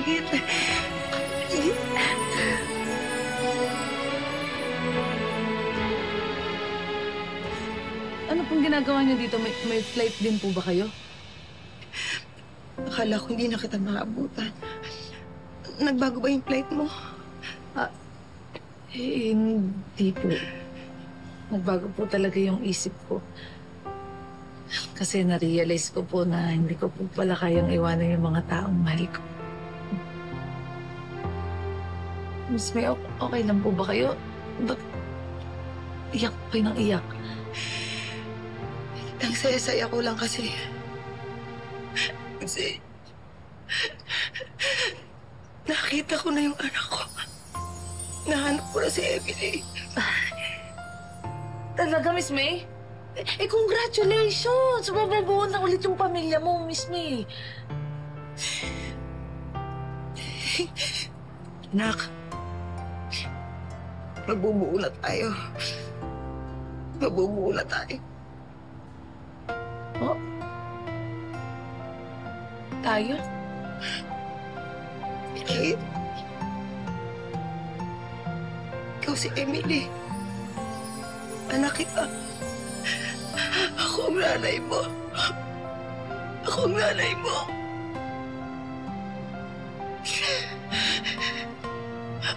Higit. Higit. Ano pong ginagawa niyo dito? May flight din po ba kayo? Akala ko hindi na kita maabutan. Nagbago ba yung flight mo? Hindi po. Nagbago po talaga yung isip ko. Kasi na-realize ko po na hindi ko po pala kayang iwanan yung mga taong mahal ko. Miss May, okay lang po ba kayo? Ba't iyak pa ng iyak? Ang saya-saya ko lang kasi... nakita ko na yung anak ko. Nahanap ko na si Emily. Talaga, Miss May? Congratulations! Mababuo na ulit yung pamilya mo, Miss May. Anak, magbubuo na tayo. Magbubuo na tayo. Oh? Tayo? Kate, ikaw si Emily. Anak kita. Ako ang nanay mo. Ako ang nanay mo.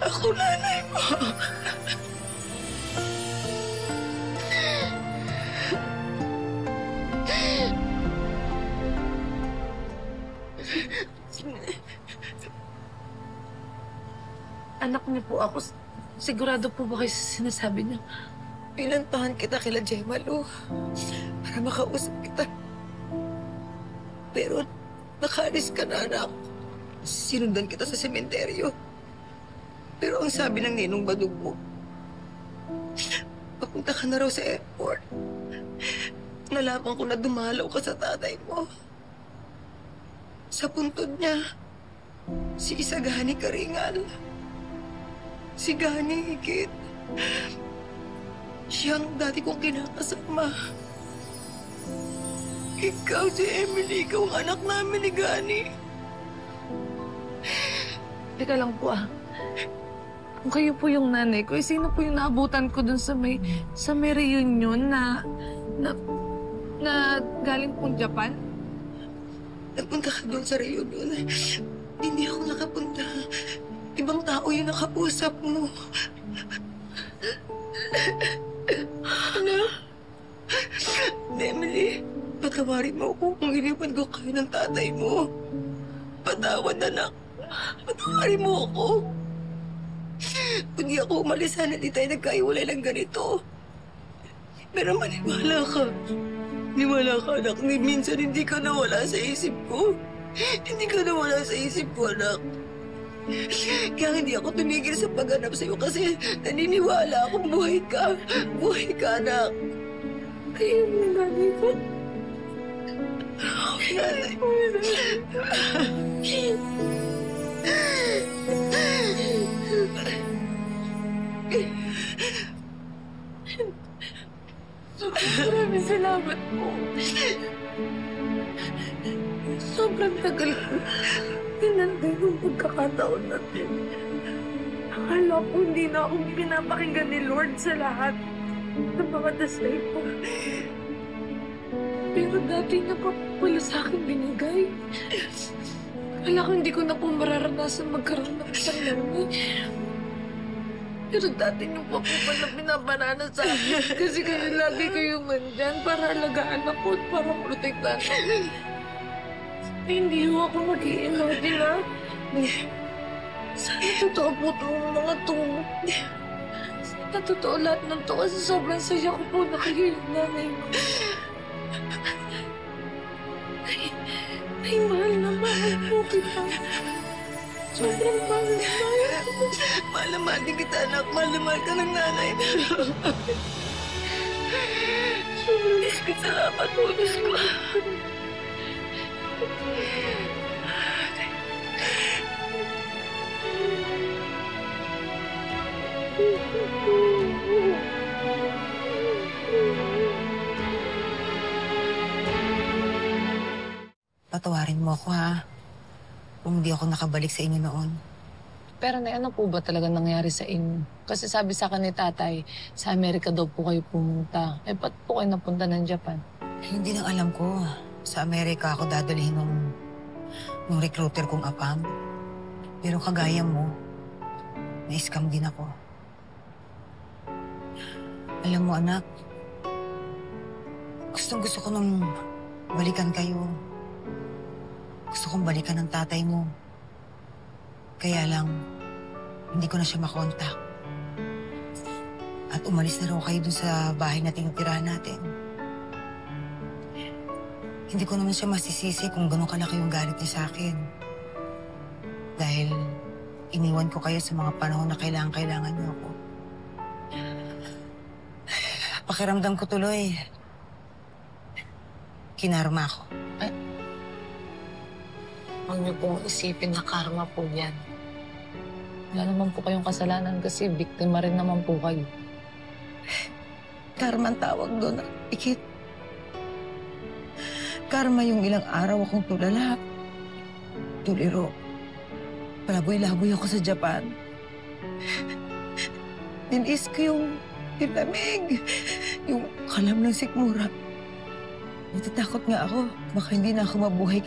Ako nanay mo. Anak niyo po ako. Sigurado po ba kayo sa sinasabi niyo? Pinantahan kita kila Gemma, Lu, para makausap kita. Pero nakaalis ka na, anak. Sinundan kita sa sementeryo. Pero ang sabi ng ninong badug mo, papunta ka na raw sa airport. Nalaman ko na dumalaw ka sa tatay mo. Sa puntod niya, si Isagani Karingal. Si Gani Higit. Siyang dati kong kinakasama. Ikaw si Emily, ikaw ang anak namin ni Gani. Teka lang po Kung kayo po yung nanay ko, sino po yung naabutan ko dun sa may reunion na galing pong Japan? Nagpunta ka doon sa reunion. Hindi ako nakapunta. Ibang tao yung nakapusap mo. Anak, Emily, patawarin mo ako kung iniwan ko kayo ng tatay mo. Patawad, anak. Patawarin mo ako. Kung di ako umalis, sana di tayo nagkaiwalay ng ganito. Pero maniwala ka. Maniwala ka, anak. Minsan hindi ka nawala sa isip ko. Hindi ka nawala sa isip ko, anak. Kaya hindi ako tumigil sa paghanap sa'yo kasi naniniwala akong buhay ka. Buhay ka, anak. Kayo yung nanay ko. Ako nanay mo. Maraming salamat po. Sobrang tagal ko. Tinantay ng pagkakataon natin. Akala ko hindi na ako pinapakinggan ni Lord sa lahat ng mga dasal ko. Pero dati niya pa pala sa akin binigay. Akala ko hindi ko na po mararanasan magkaroon ng isang nanay. Pero dati niyo pa po pala binabanana sa akin kasi kayo lagi kayong nandyan para alagaan ako at para protektahan ako. Hindi ho ako mag-i-imagine, ha? Sana totoo po itong mga to. Sana totoo lahat ng to kasi sobrang saya ko po na kayo yung nanay ko. Ay, mahal na mahal po kita. Sobrang mahal na mahal ko. Mahal na mahal din kita, anak. Mahal na mahal ka ng nanay. Sobrang salamat po, Diyos ko. Patawarin mo ako, ha? kung hindi ako nakabalik sa inyo noon. Pero Nay, ano po ba talaga nangyari sa inyo? Kasi sabi sa akin ni tatay, sa Amerika daw po kayo pumunta. Eh, ba't po kayo napunta ng Japan? Hindi nang alam ko. Sa Amerika ako dadalhin nung recruiter kong apam. Pero kagaya mo, na-scam din ako. Alam mo anak, gusto ko nung balikan kayo. Gusto kong balikan ng tatay mo. Kaya lang, hindi ko na siya makontak. At umalis na raw kayo dun sa bahay na tinitirahan natin. Hindi ko naman siya masisisi kung gano'ng kalaki yung galit niya sa akin. Dahil iniwan ko kayo sa mga panahon na kailangan niyo ako. Pakiramdam ko tuloy, kinarma ako. Huwag niyo pong isipin na karma po yan. Wala naman po kayong kasalanan kasi biktima rin naman po kayo. Karma ang tawag doon, Ikit. Karma yung ilang araw akong tulala. Tuliro. Palaboy-laboy ako sa Japan. Nilis ko yung lamig. Yung kalam ng sikmura. Natatakot nga ako. Baka hindi na ako mabuhay